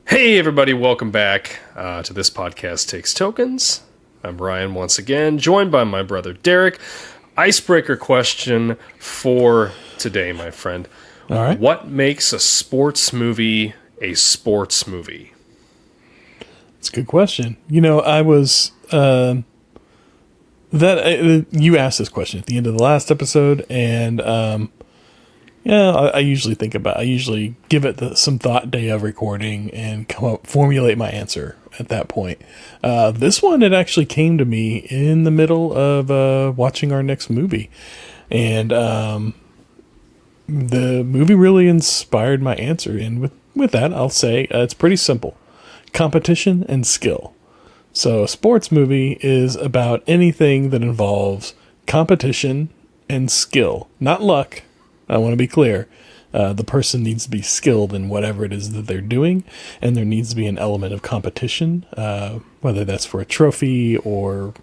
Hey everybody, welcome back to This Podcast Takes Tokens. I'm Ryan once again, joined by my brother Derek. Icebreaker question for today, my friend. All right. What makes a sports movie a sports movie? That's a good question. I was you asked this question at the end of the last episode, and I usually give it some thought day of recording and formulate my answer at that point. This one, it actually came to me in the middle of watching our next movie, and the movie really inspired my answer. And with that, I'll say it's pretty simple: competition and skill. So a sports movie is about anything that involves competition and skill, not luck. I want to be clear. The person needs to be skilled in whatever it is that they're doing, and there needs to be an element of competition, whether that's for a trophy or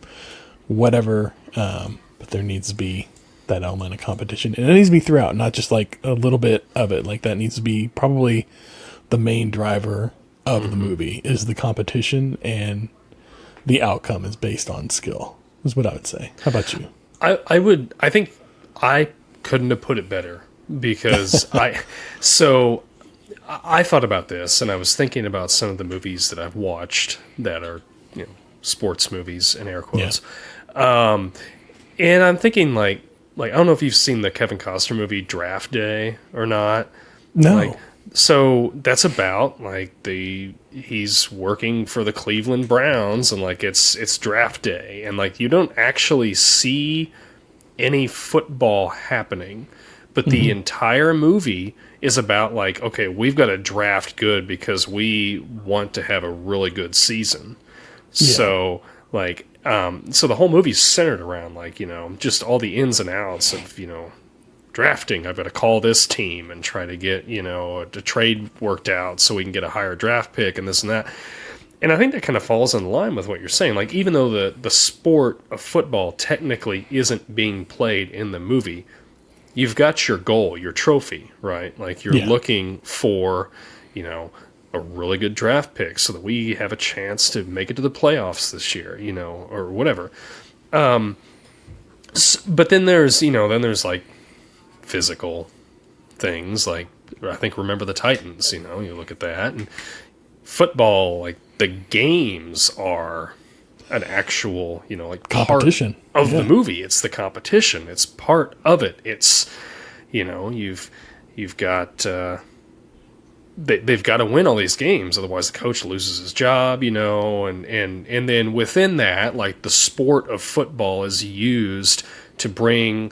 whatever, but there needs to be that element of competition. And it needs to be throughout, not just like a little bit of it. Like that needs to be probably the main driver of the movie is the competition, and the outcome is based on skill, is what I would say. How about you? I think I couldn't have put it better because I thought about this and I was thinking about some of the movies that I've watched that are, sports movies in air quotes. Yeah. And I'm thinking like I don't know if you've seen the Kevin Costner movie Draft Day or not. No. So that's about he's working for the Cleveland Browns and it's draft day and you don't actually see any football happening, but the entire movie is about okay, we've got to draft good because we want to have a really good season. Yeah. So so the whole movie's centered around just all the ins and outs of drafting. I've got to call this team and try to get a trade worked out so we can get a higher draft pick and this and that. And I think that kind of falls in line with what you're saying. Even though the sport of football technically isn't being played in the movie, you've got your goal, your trophy, right? You're looking for, a really good draft pick so that we have a chance to make it to the playoffs this year, or whatever. But then there's physical things I think Remember the Titans, you look at that, and football, the games are an actual, competition part of the movie. It's the competition. It's part of it. It's, you've got, they've got to win all these games. Otherwise the coach loses his job, and then within that, the sport of football is used to bring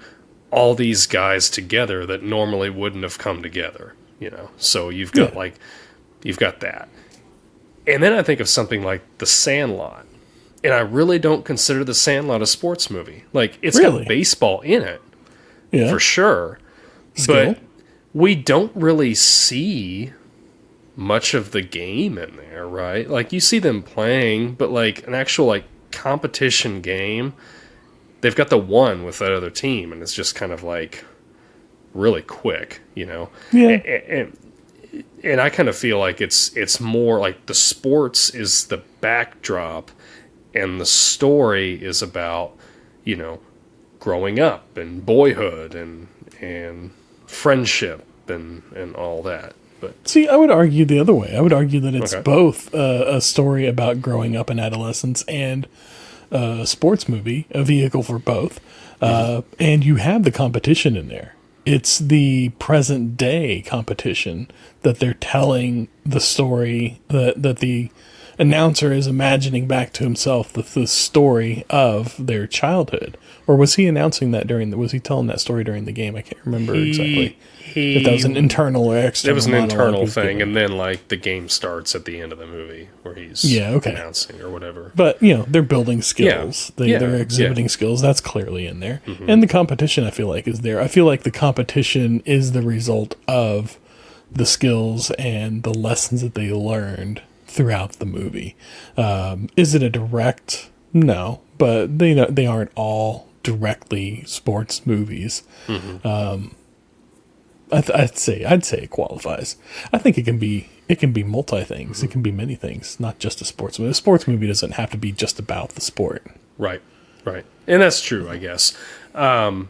all these guys together that normally wouldn't have come together, So you've got you've got that. And then I think of something like The Sandlot. And I really don't consider The Sandlot a sports movie. It's got baseball in it, for sure. Skill. But we don't really see much of the game in there, right? You see them playing, but an actual competition game, they've got the one with that other team, and it's just kind of really quick, Yeah. And I kind of feel it's more the sports is the backdrop, and the story is about, growing up and boyhood and friendship and all that. But see, I would argue the other way. I would argue that it's both a story about growing up in adolescence and a sports movie, a vehicle for both. And you have the competition in there. It's the present day competition that they're telling the story that the announcer is imagining back to himself the story of their childhood. Or was he announcing that was he telling that story during the game? I can't remember exactly. If that was an internal or external. It was an internal thing, and then the game starts at the end of the movie where he's announcing or whatever. But they're building skills. They're exhibiting skills. That's clearly in there. Mm-hmm. And the competition, I feel like, is there. I feel like the competition is the result of the skills and the lessons that they learned throughout the movie. Is it a direct? No, but they aren't all directly sports movies. Mm-hmm. I'd say it qualifies. I think it can be it can be multi things. It can be many things, not just a sports movie. A sports movie doesn't have to be just about the sport. Right. And that's true, I guess. And,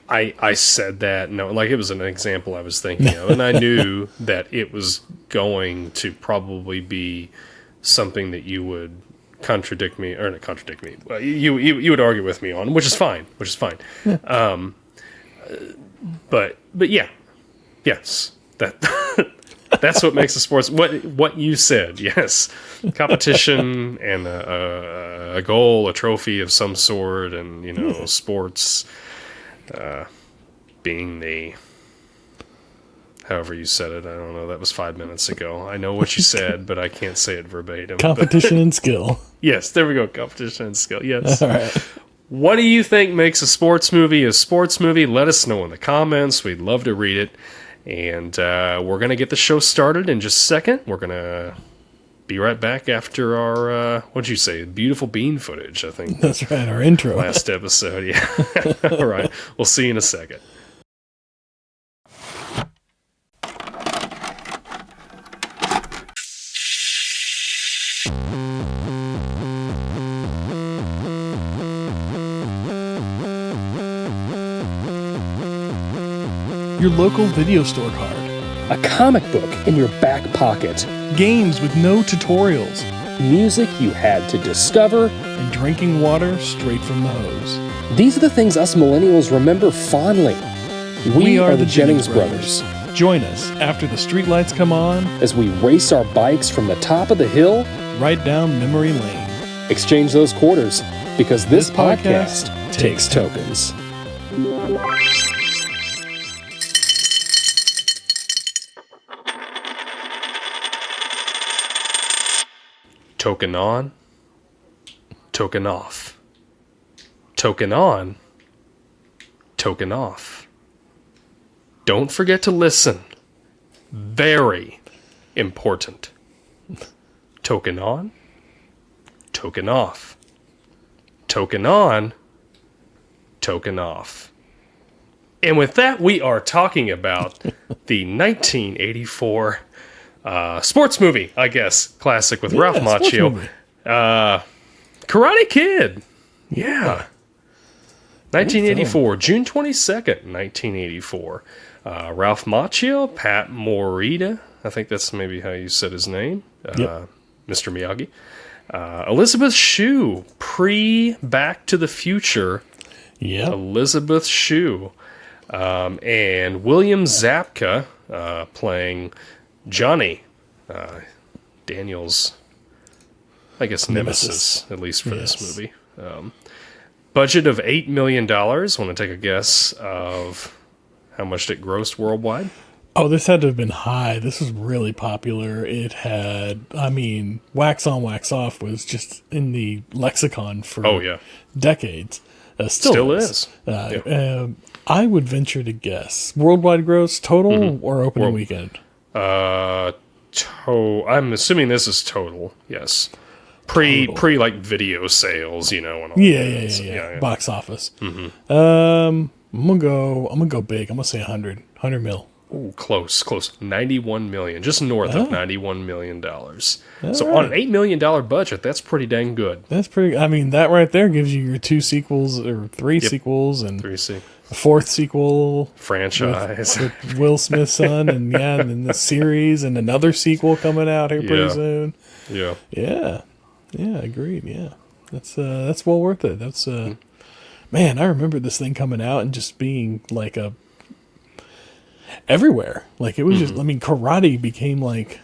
I said that, like it was an example I was thinking of, and I knew that it was going to probably be something that you would contradict me, or not contradict me, you would argue with me on, which is fine. Yeah. But yeah, yes, that's what makes the sports, what you said, yes, competition and a goal, a trophy of some sort, and, sports, being the, however you said it, I don't know, that was 5 minutes ago. I know what you said, but I can't say it verbatim. Competition and skill. Yes, there we go. Competition and skill. Yes. All right. What do you think makes a sports movie a sports movie? Let us know in the comments. We'd love to read it. And we're going to get the show started in just a second. We're going to be right back after our, what'd you say, beautiful bean footage, I think. That's right, our intro. Last episode, yeah. All right. We'll see you in a second. Your local video store card. A comic book in your back pocket. Games with no tutorials. Music you had to discover. And drinking water straight from the hose. These are the things us millennials remember fondly. We are the Jennings brothers. Join us after the streetlights come on as we race our bikes from the top of the hill right down memory lane. Exchange those quarters because this podcast takes tokens. Token on, token off. Token on, token off. Don't forget to listen. Very important. Token on, token off. Token on, token off. And with that, we are talking about the 1984 sports movie, I guess. Classic with Ralph Macchio. Karate Kid. Yeah. 1984. June 22nd, 1984. Ralph Macchio, Pat Morita. I think that's maybe how you said his name. Mr. Miyagi. Elisabeth Shue, pre-Back to the Future. Yeah. Elisabeth Shue. And William Zabka playing Johnny, Daniel's, I guess, nemesis, at least for this movie. Budget of $8 million. Want to take a guess of how much it grossed worldwide? Oh, this had to have been high. This was really popular. It had, wax on, wax off was just in the lexicon for decades. Still is. I would venture to guess. Worldwide gross, total, or opening weekend? I'm assuming this is total, yes. Pre like video sales, and all that. Yeah. Box office. Mm-hmm. I'm gonna go big. I'm gonna say 100 mil. Ooh, close. 91 million, just north of $91 million. So right. on an $8 million budget, that's pretty dang good. That's pretty. That right there gives you your 2 sequels or 3 sequels and 3 sequels. A 4th sequel franchise with Will Smith's son, and then the series and another sequel coming out here pretty soon. Yeah, agreed. Yeah, that's well worth it. That's man, I remember this thing coming out and just being like everywhere. Like it was just. Karate became like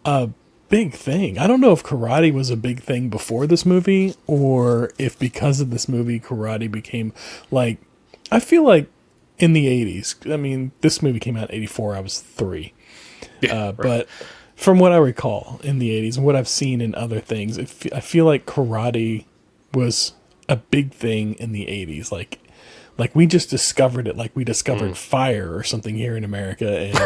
a big thing. I don't know if karate was a big thing before this movie, or if because of this movie, karate became like. I feel like in the 80s, this movie came out in 84, I was 3. But from what I recall in the 80s and what I've seen in other things, I feel like karate was a big thing in the 80s. Like we just discovered it, like we discovered fire or something here in America, and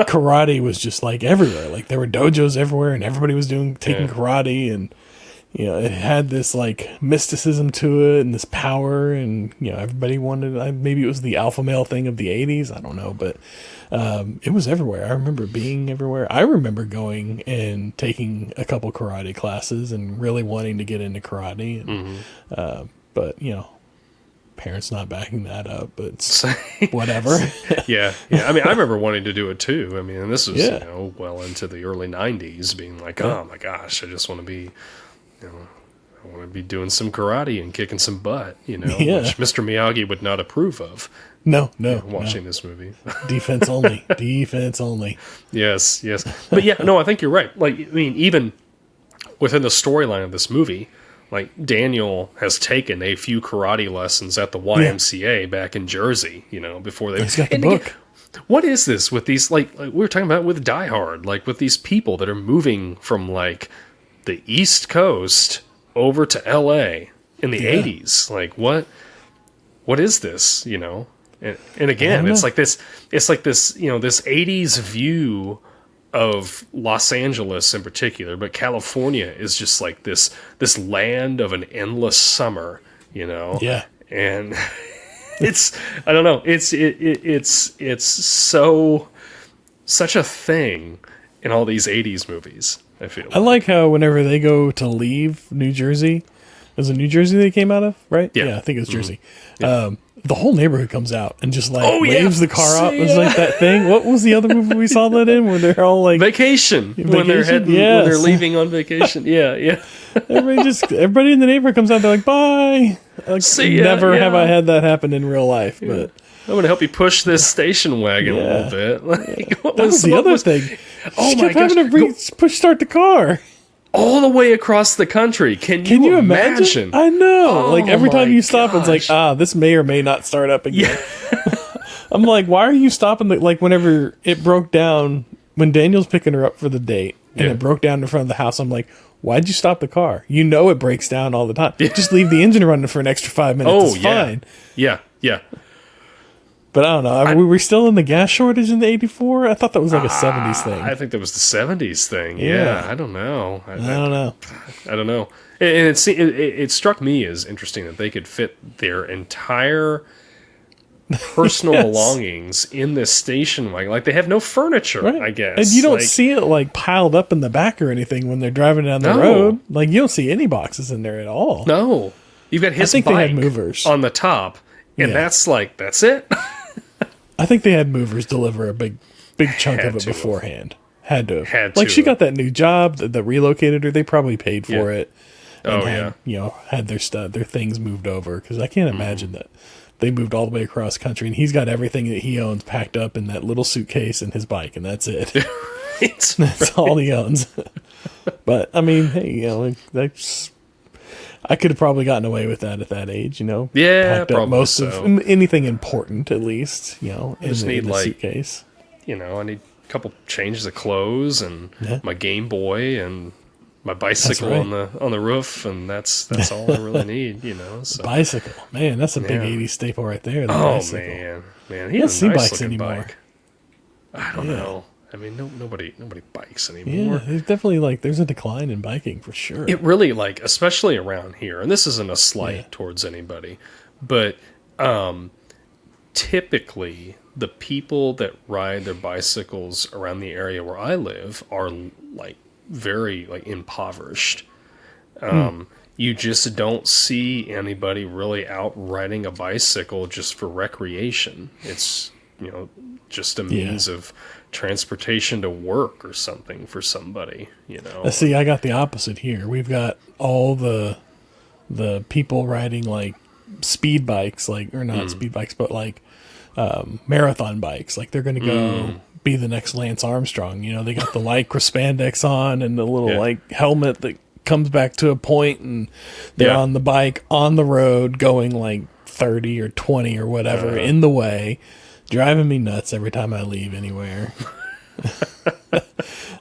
karate was just like everywhere. Like there were dojos everywhere and everybody was taking karate, and it had this like mysticism to it and this power, and everybody wanted. Maybe it was the alpha male thing of the '80s. I don't know, but It was everywhere. I remember being everywhere. I remember going and taking a couple karate classes and really wanting to get into karate. And, but, parents not backing that up, but it's whatever. Yeah. I mean, I remember wanting to do it too. I mean, and this was, well into the early 90s, being like, oh my gosh, I just want to be, I want to be doing some karate and kicking some butt, which Mr. Miyagi would not approve of. No. Watching this movie. Defense only. Defense only. Yes. But I think you're right. Like, I mean, even within the storyline of this movie, like, Daniel has taken a few karate lessons at the YMCA back in Jersey, before they... He's got the book. Again, what is this with these, like we were talking about with Die Hard, like with these people that are moving from, like, the East Coast over to LA in the 80s? Like, what is this, And again, it's like this, this 80s view of Los Angeles in particular, but California is just like this land of an endless summer, Yeah. And it's, I don't know, it's such a thing in all these 80s movies, I feel. I like how whenever they go to leave New Jersey, was it New Jersey they came out of, right? Yeah, I think it was Jersey. Yeah. The whole neighborhood comes out and just waves the car up. It's like that thing. What was the other movie we saw that in where they're all like Vacation? When they're leaving on vacation. Yeah. Everybody in the neighborhood comes out. They're like, bye. Like, never have I had that happen in real life, but I'm going to help you push this station wagon a little bit. Like, that was the other thing. She kept having to push start the car all the way across the country. Can you imagine? I know. Like, every time you stop, it's like, this may or may not start up again. Yeah. I'm like, why are you stopping? Like, whenever it broke down, when Daniel's picking her up for the date, and it broke down in front of the house, I'm like, why'd you stop the car? It breaks down all the time. Yeah. Just leave the engine running for an extra 5 minutes. It's fine. Yeah. But I don't know. Were we still in the gas shortage in the 84? I thought that was like a 70s thing. I think that was the 70s thing. Yeah. I don't know. I don't know. And it struck me as interesting that they could fit their entire personal belongings in this station wagon. Like, they have no furniture, right. I guess. And you don't see it like piled up in the back or anything when they're driving down the road. Like, you don't see any boxes in there at all. No. You've got his bike they had movers on the top, and that's it. I think they had movers deliver a big chunk of it beforehand. Had to. Like, she got that new job that relocated her. They probably paid for it. And had their things moved over. Because I can't imagine that they moved all the way across country, and he's got everything that he owns packed up in that little suitcase and his bike, and that's it. That's all he owns. But, I mean, hey, that's... I could have probably gotten away with that at that age, Yeah, packed up most of anything important, at least, in the suitcase. I need a couple changes of clothes and my Game Boy and my bicycle on the roof, and that's all I really need, So. Bicycle, man, that's a big '80s staple right there. Man, he has a nice looking bike. I don't know. I mean, nobody bikes anymore. Yeah, there's definitely there's a decline in biking for sure. It really especially around here, and this isn't a slight towards anybody, but typically the people that ride their bicycles around the area where I live are very impoverished. You just don't see anybody really out riding a bicycle just for recreation. It's just a means of transportation to work or something for somebody, See, I got the opposite here. We've got all the people riding speed bikes, or not speed bikes, but marathon bikes. Like, they're going to go be the next Lance Armstrong. They got the lycra spandex on and the little helmet that comes back to a point, and they're on the bike on the road going 30 or 20 or whatever in the way. Driving me nuts every time I leave anywhere.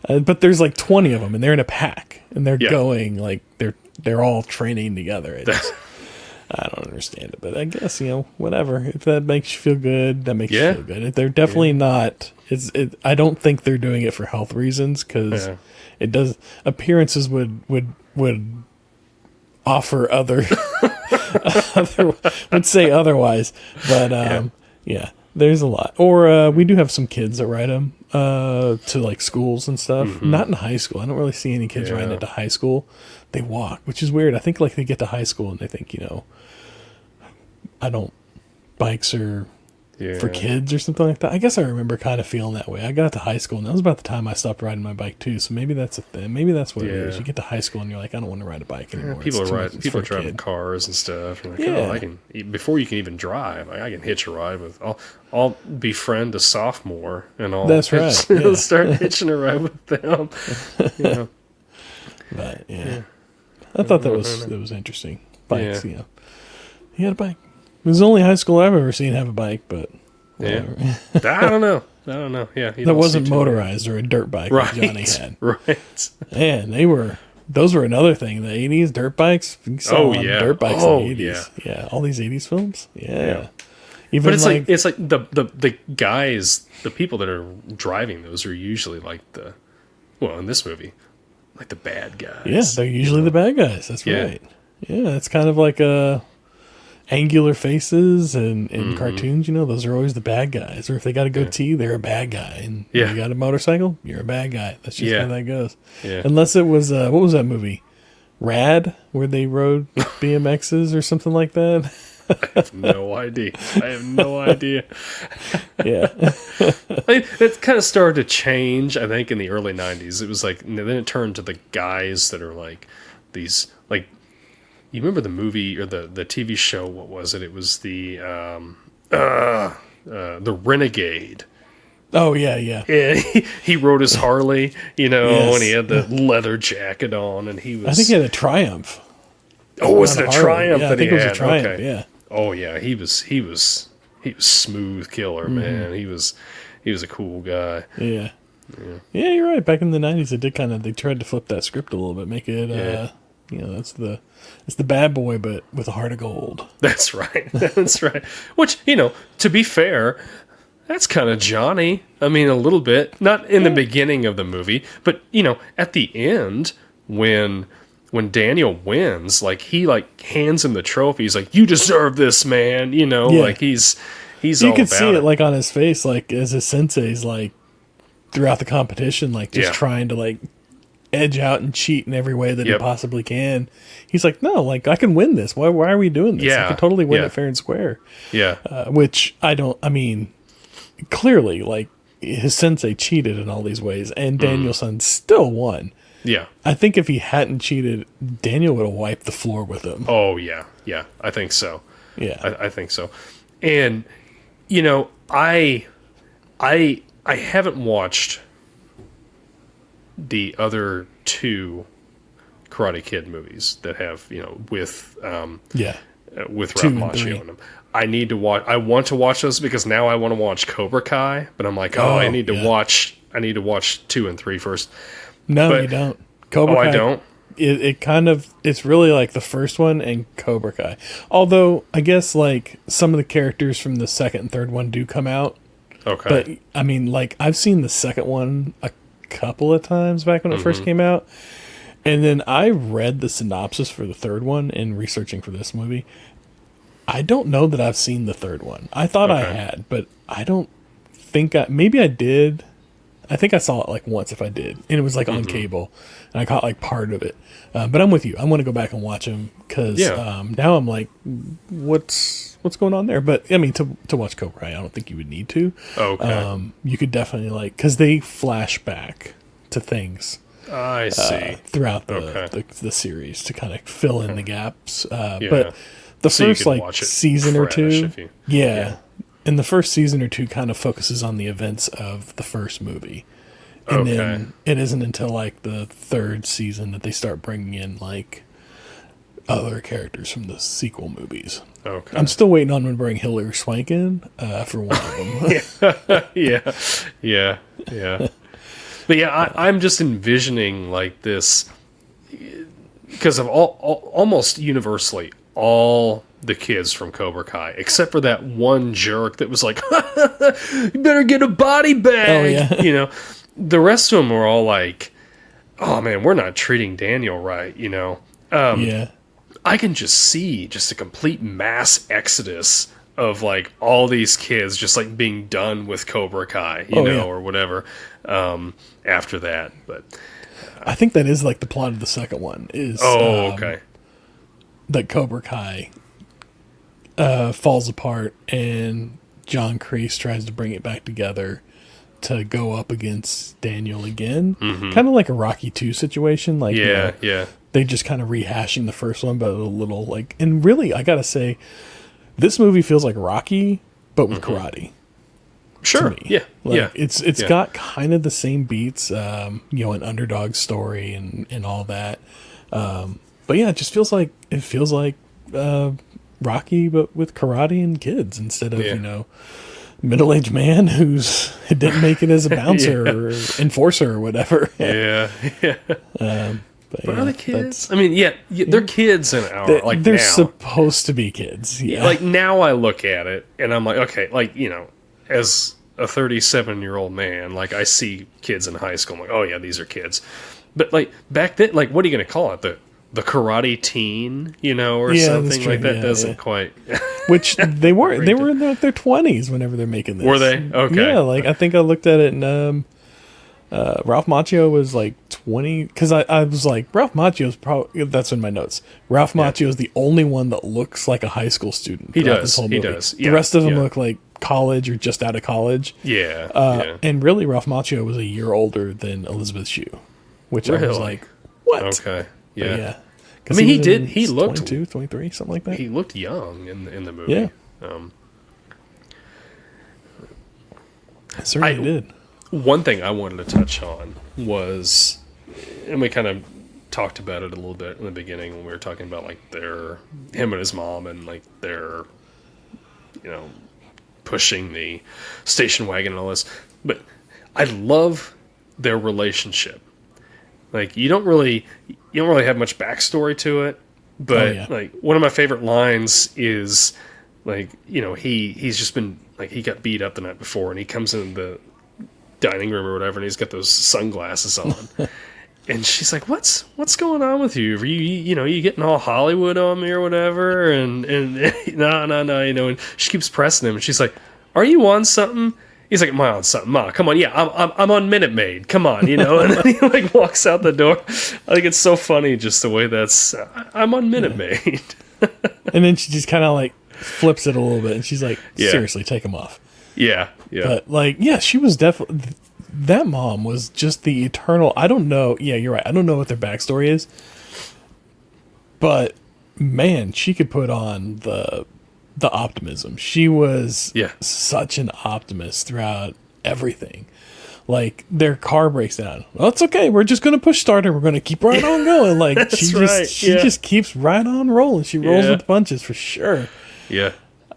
But there's 20 of them, and they're in a pack, and they're going they're all training together. I don't understand it, but I guess whatever. If that makes you feel good, that makes you feel good. They're definitely not. I don't think they're doing it for health reasons, because it does. Appearances would offer other would say otherwise, but There's a lot. Or we do have some kids that ride them to like schools and stuff. Not in high school. I don't really see any kids riding it to high school. They walk, which is weird. I think like they get to high school and they think, bikes are for kids or something like that. I guess I remember kind of feeling that way. I got to high school and that was about the time I stopped riding my bike too. So maybe that's a thing. Maybe that's what it is. You get to high school and you're like, I don't want to ride a bike anymore. People are driving cars and stuff. You're like, I can, before you can even drive, I can hitch a ride with, I'll befriend a sophomore and I'll That's right. start hitching a ride with them. But I thought that was interesting. Bikes, He had a bike. It was the only high school I've ever seen have a bike, but whatever. I don't know. Yeah, that wasn't motorized or a dirt bike like Johnny had. Right. And those were another thing. The 80s dirt bikes. You saw dirt bikes in the 80s. Yeah, all these 80s films. Yeah. Even but it's like the guys, the people that are driving those are usually like in this movie, like the bad guys. Yeah, they're usually the bad guys. That's right. Yeah, it's kind of like angular faces and cartoons, those are always the bad guys. Or if they got a goatee, they're a bad guy. And you got a motorcycle, you're a bad guy. That's just how that goes. Yeah. Unless it was, what was that movie? Rad, where they rode BMXs or something like that? I have no idea. Yeah. It kind of started to change, I think, in the early 90s. It was like, then it turned to the guys that are like these, like, you remember the movie or the TV show? What was it? It was the Renegade. Oh yeah. He rode his Harley, and he had the leather jacket on, and he was. I think he had a Triumph. Oh, was it a Triumph that he had? I think it was a Triumph. Okay. Yeah. Oh yeah, he was smooth killer, man. He was a cool guy. Yeah. Yeah, you're right. Back in the 90s, they tried to flip that script a little bit, make it it's the bad boy, but with a heart of gold. That's right. That's right. Which, to be fair, that's kind of Johnny. I mean, a little bit. Not in the beginning of the movie, but, at the end, when Daniel wins, like, he, like, hands him the trophy. He's like, you deserve this, man. Like, he's you all could about see it, it. like, on his face, like, as his sensei's, like, throughout the competition, like, just trying to, like, edge out and cheat in every way that he possibly can. He's like, no, like, I can win this. Why are we doing this? I can totally win it fair and square. Yeah. Clearly, like, his sensei cheated in all these ways, and Daniel-san still won. Yeah. I think if he hadn't cheated, Daniel would have wiped the floor with him. Oh, yeah. Yeah, I think so. Yeah. I think so. And, I haven't watched the other two Karate Kid movies that have, with Ralph Macchio in them. I want to watch those because now I want to watch Cobra Kai, but I'm like, I need to watch 2 and 3 first. No, you don't. Cobra Kai, I don't. It's really like the first one and Cobra Kai. Although I guess like some of the characters from the second and third one do come out. Okay. But I mean, like, I've seen the second one a couple of times back when it first came out. And then I read the synopsis for the third one in researching for this movie. I don't know that I've seen the third one. I thought I had, but I don't think maybe I did. I think I saw it like once if I did. And it was like on cable. And I caught like part of it. But I'm with you. I want to go back and watch them because now I'm like, what's going on there? But I mean, to watch Cobra Kai, I don't think you would need to. Okay. You could definitely like, because they flash back to things. I see. Throughout the series to kind of fill in the gaps. But the first like season or two, and the first season or two kind of focuses on the events of the first movie. And then it isn't until like the third season that they start bringing in like other characters from the sequel movies. Okay. I'm still waiting on them to bring Hilary Swank in for one of them. Yeah. But yeah, I'm just envisioning like this because of almost universally all the kids from Cobra Kai, except for that one jerk that was like, you better get a body bag. Oh, yeah. The rest of them were all like, oh man, we're not treating Daniel right. I can just see just a complete mass exodus of like all these kids just like being done with Cobra Kai, you know, or whatever after that. But I think that is like the plot of the second one is okay. That Cobra Kai falls apart and John Kreese tries to bring it back together to go up against Daniel again. Kind of like a Rocky 2 situation. Like, they just kind of rehashing the first one, but a little like, and really, I gotta say, this movie feels like Rocky, but with karate. Sure. Yeah. Like, it's got kind of the same beats, an underdog story and all that. But yeah, it just feels like Rocky, but with karate and kids instead of, middle-aged man who didn't make it as a bouncer or enforcer or whatever. But are they kids? I mean, they're kids in our they're now. supposed to be kids. Yeah. Like now I look at it and I'm like, okay, like, as a 37-year-old man, like I see kids in high school, I'm like, oh yeah, these are kids. But like back then, like what are you going to call it? The karate teen, or something like that doesn't quite. Which they were in their 20s whenever they're making this. Were they? Okay. Yeah, like I think I looked at it and Ralph Macchio was like 20, because I was like, Ralph Macchio's probably, that's in my notes. Ralph Macchio is the only one that looks like a high school student. He does. He does. The rest of them look like college or just out of college. And really, Ralph Macchio was a year older than Elisabeth Shue, which I was like, what? Okay. Yeah. I mean, he looked 22, 23, something like that. He looked young in the movie. Yeah. Certainly did. One thing I wanted to touch on was, and we kind of talked about it a little bit in the beginning when we were talking about like him and his mom and like their, pushing the station wagon and all this. But I love their relationship. Like you don't really have much backstory to it, but like one of my favorite lines is like, he's just been like, he got beat up the night before and he comes in the dining room or whatever and he's got those sunglasses on. And she's like, what's going on with you? Are you getting all Hollywood on me or whatever? And no, and she keeps pressing him and she's like, are you on something? He's like, am I on something? Ma, come on, I'm on Minute Maid. Come on, and then he like walks out the door. I think it's so funny just the way I'm on Minute Maid. And then she just kind of like flips it a little bit, and she's like, seriously, take him off. Yeah. But like, she was definitely, that mom was just the eternal. I don't know. Yeah, you're right. I don't know what their backstory is, but man, she could put on the optimism. She was such an optimist throughout everything. Like their car breaks down. Well, it's okay. We're just going to push start and we're going to keep right on going. Like she just keeps right on rolling. She rolls with punches for sure. Yeah.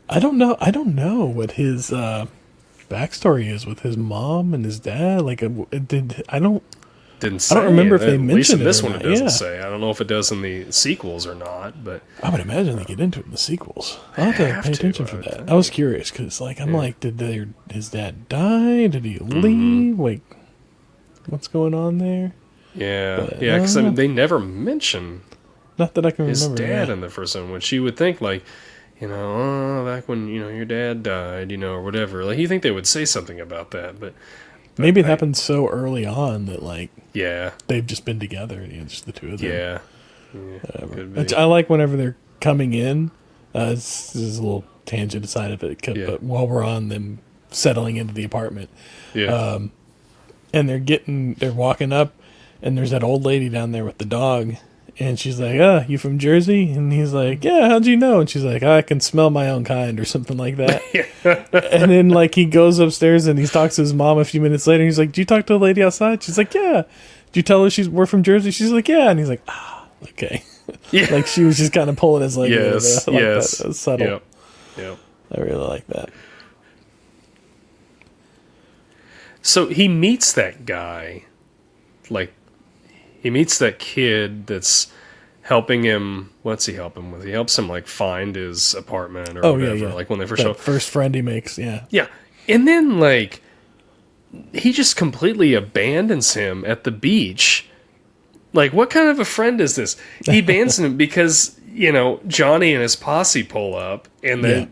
I don't know what his backstory is with his mom and his dad. Like I don't remember if they mentioned it. This one it doesn't say. I don't know if it does in the sequels or not, but I would imagine they get into it in the sequels. I'll have to pay attention for that. I was curious because, like, I'm like, did his dad die? Did he leave? Like, what's going on there? Yeah, because I mean, they never mention not that I can his remember dad in the first one, which you would think like, back when your dad died, or whatever. Like you think they would say something about that, but. Maybe it happened so early on that, like, they've just been together, just the two of them. Yeah. Which I like whenever they're coming in. This is a little tangent aside of it, but while we're on them settling into the apartment, and they're walking up, and there's that old lady down there with the dog, and she's like, you from Jersey? And he's like, yeah, how'd you know? And she's like, I can smell my own kind or something like that. And then like he goes upstairs and he talks to his mom a few minutes later. And he's like, did you talk to the lady outside? She's like, yeah. Did you tell her we're from Jersey? She's like, yeah. And he's like, okay. Yeah. Like she was just kind of pulling his leg. Yes. I like that. It was subtle. Yep. I really like that. So he meets that guy, like, he meets that kid that's helping him. What's he help him with? He helps him like find his apartment or whatever. Yeah. Like when they first show. First friend he makes, Yeah, and then like he just completely abandons him at the beach. Like, what kind of a friend is this? He abandons him because Johnny and his posse pull up, and then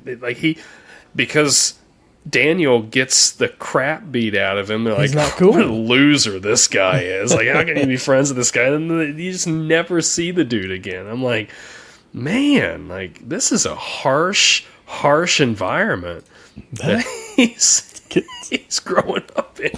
because Daniel gets the crap beat out of him. They're He's like, not cool. What a loser this guy is. Like, how can you be friends with this guy? And you just never see the dude again. I'm like, man, like, this is a harsh environment that he's growing up in.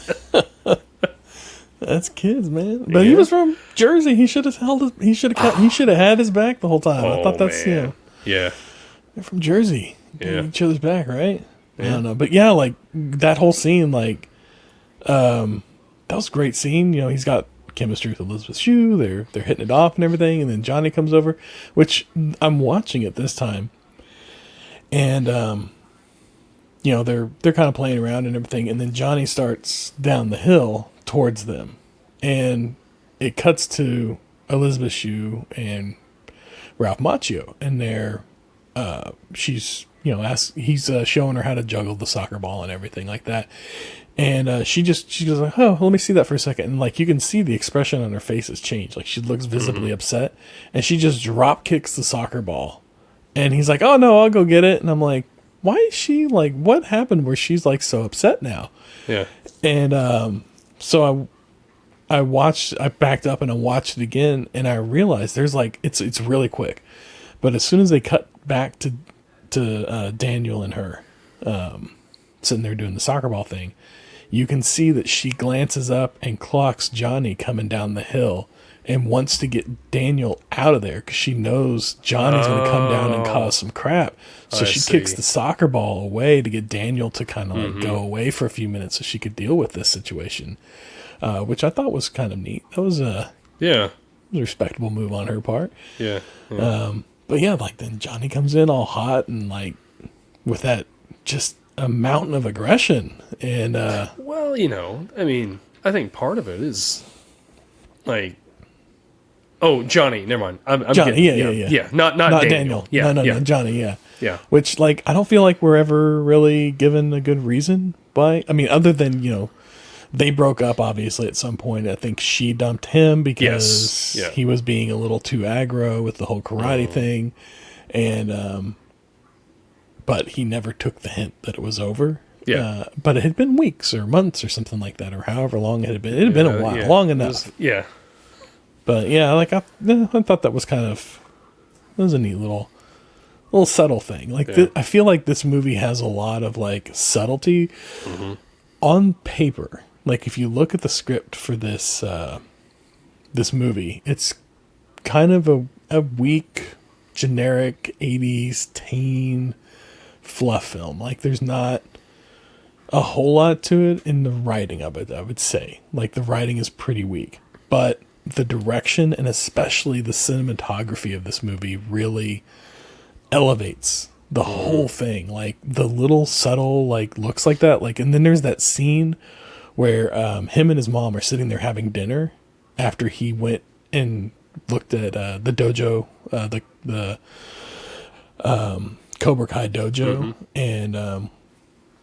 That's kids, man. But he was from Jersey. He should have had his back the whole time. I thought that's yeah. They're from Jersey. Yeah. Each other's back, right? Yeah. I don't know. But yeah, like that whole scene, like that was a great scene. He's got chemistry with Elisabeth Shue. They're hitting it off and everything, and then Johnny comes over, which I'm watching it this time. And they're kind of playing around and everything, and then Johnny starts down the hill towards them, and it cuts to Elisabeth Shue and Ralph Macchio, and she's he's showing her how to juggle the soccer ball and everything like that, and she goes like, oh, let me see that for a second, and like you can see the expression on her face has changed, like she looks visibly upset, and she just drop kicks the soccer ball, and he's like, oh no, I'll go get it, and I'm like, why is she like, what happened where she's like so upset now? Yeah. And so I backed up and I watched it again, and I realized there's like, it's really quick, but as soon as they cut back to Daniel and her sitting there doing the soccer ball thing, you can see that she glances up and clocks Johnny coming down the hill and wants to get Daniel out of there because she knows Johnny's going to come down and cause some crap. So she kicks the soccer ball away to get Daniel to kind of like go away for a few minutes so she could deal with this situation, which I thought was kind of neat. That was a respectable move on her part. Yeah. But yeah, like then Johnny comes in all hot and like with that just a mountain of aggression. And well, I mean, I think part of it is like, oh, Johnny, never mind. I'm Johnny, getting, yeah. Not Daniel. Yeah, no, Johnny, yeah. Yeah. Which like I don't feel like we're ever really given a good reason why. I mean, other than, they broke up obviously at some point. I think she dumped him because he was being a little too aggro with the whole karate thing. And but he never took the hint that it was over. Yeah. But it had been weeks or months or something like that, or however long it had been. It had been a while, long enough. But yeah, like I thought that was it was a neat little subtle thing. Like I feel like this movie has a lot of like subtlety on paper. Like if you look at the script for this this movie, it's kind of a weak, generic 80s teen fluff film. Like there's not a whole lot to it in the writing of it, I would say. Like the writing is pretty weak, but the direction and especially the cinematography of this movie really elevates the whole thing. Like the little subtle like looks like that, like, and then there's that scene where him and his mom are sitting there having dinner after he went and looked at the dojo, the Cobra Kai dojo, and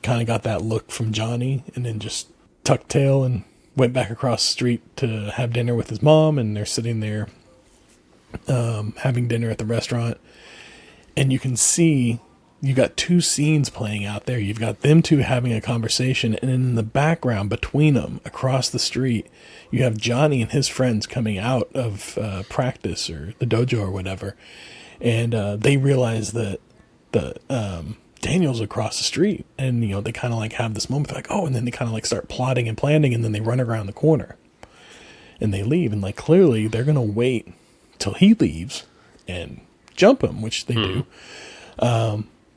kind of got that look from Johnny, and then just tucked tail and went back across the street to have dinner with his mom, and they're sitting there having dinner at the restaurant, and you can see you got two scenes playing out there. You've got them two having a conversation, and in the background between them across the street you have Johnny and his friends coming out of practice or the dojo or whatever, and they realize that Daniel's across the street, and they kind of like have this moment like, oh, and then they kind of like start plotting and planning, and then they run around the corner and they leave, and like clearly they're gonna wait till he leaves and jump him, which they do.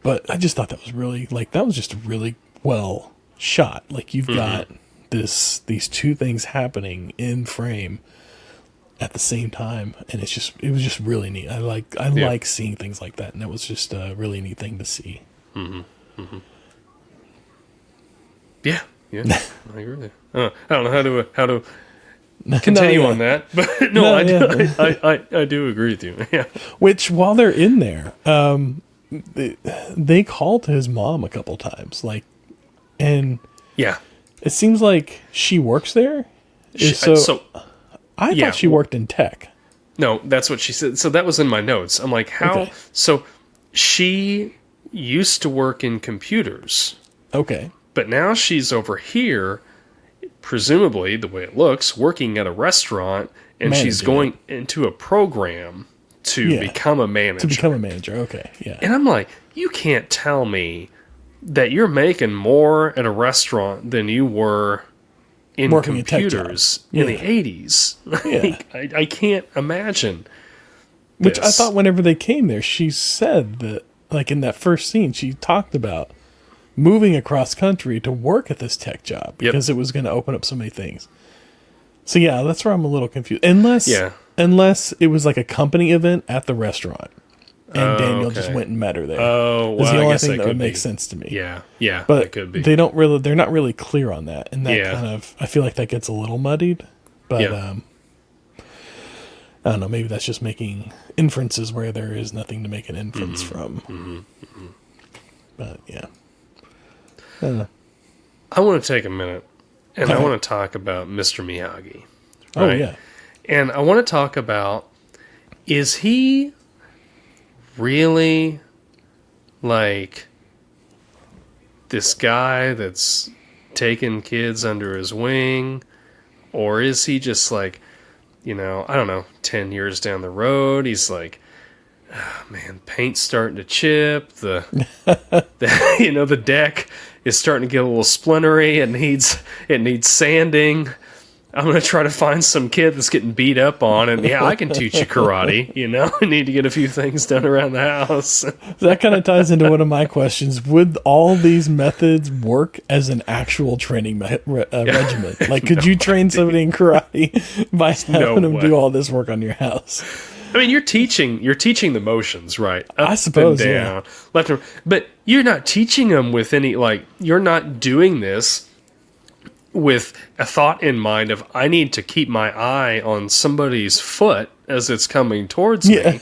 But I just thought that was really that was just really well shot. Like you've got these two things happening in frame at the same time, and it was just really neat. I like seeing things like that, and that was just a really neat thing to see. Yeah, I agree. I don't know how to continue on that, but I do agree with you. Yeah. Which while they're in there, they call to his mom a couple times, and it seems like she works there. I thought she worked in tech. No, that's what she said. So that was in my notes. I'm like, how? Okay. So she used to work in computers, Okay. but now she's over here, presumably, the way it looks, working at a restaurant, and she's Managing going into a program to become a manager. To become a manager, okay, yeah. And I'm like, you can't tell me that you're making more at a restaurant than you were in Working computers in the 80s. Yeah. I can't imagine. Which I this. thought whenever they came there, she said that, like in that first scene, she talked about moving across country to work at this tech job because it was going to open up so many things. So yeah, that's where I'm a little confused. Unless it was like a company event at the restaurant. And Daniel just went and met her there. Oh, well, is the I only guess thing that would be. make sense to me. Yeah, But that could be. they're not really clear on that. And that kind of, I feel like that gets a little muddied. But, I don't know, maybe that's just making inferences where there is nothing to make an inference from. But, yeah. I don't know. I want to take a minute, and I want to talk about Mr. Miyagi. Right? Oh, yeah. And I want to talk about, is he really like this guy that's taking kids under his wing? Or is he just like, I don't know, 10 years down the road, he's like, oh, man, paint's starting to chip, the deck is starting to get a little splintery, it needs sanding. I'm going to try to find some kid that's getting beat up on, and I can teach you karate, I need to get a few things done around the house. That kind of ties into one of my questions. Would all these methods work as an actual training regimen? Like, could you train somebody in karate by having them do all this work on your house? I mean, you're teaching the motions, right? Up I suppose, and down, left and right. But you're not teaching them with any, you're not doing this with a thought in mind of, I need to keep my eye on somebody's foot as it's coming towards me.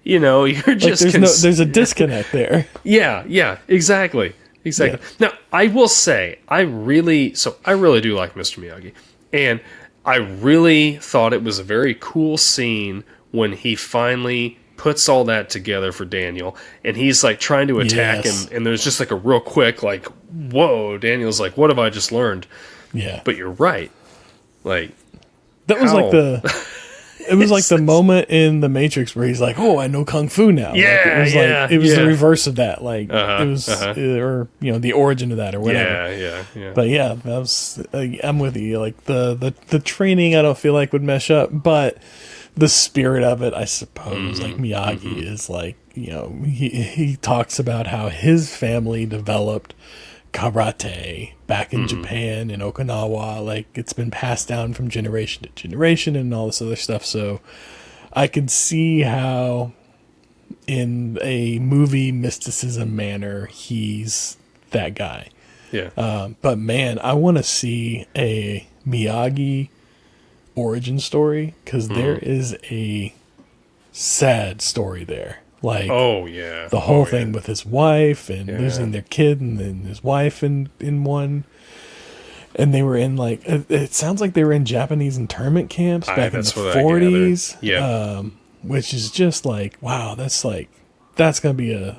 You're just... there's a disconnect there. Yeah, exactly. Yeah. Now, I will say, I really do like Mr. Miyagi. And I really thought it was a very cool scene when he finally puts all that together for Daniel, and he's like trying to attack him, and there's just like a real quick, like, whoa, Daniel's like, what have I just learned? Yeah. But you're right. Like, that was like the moment in The Matrix where he's like, oh, I know Kung Fu now. It was the reverse of that. Like, it was, or, the origin of that or whatever. Yeah. But yeah, that was, I'm with you. Like, the training, I don't feel like would mesh up, but the spirit of it, I suppose, like Miyagi is like, he talks about how his family developed karate back in Japan, in Okinawa. Like, it's been passed down from generation to generation and all this other stuff. So I could see how in a movie mysticism manner, he's that guy. Yeah. But man, I want to see a Miyagi origin story, because there is a sad story there. Like, the whole thing with his wife and losing their kid, and then his wife in one. And they were in, like, it sounds like they were in Japanese internment camps back in the 40s. Yeah. Which is just like, wow, that's going to be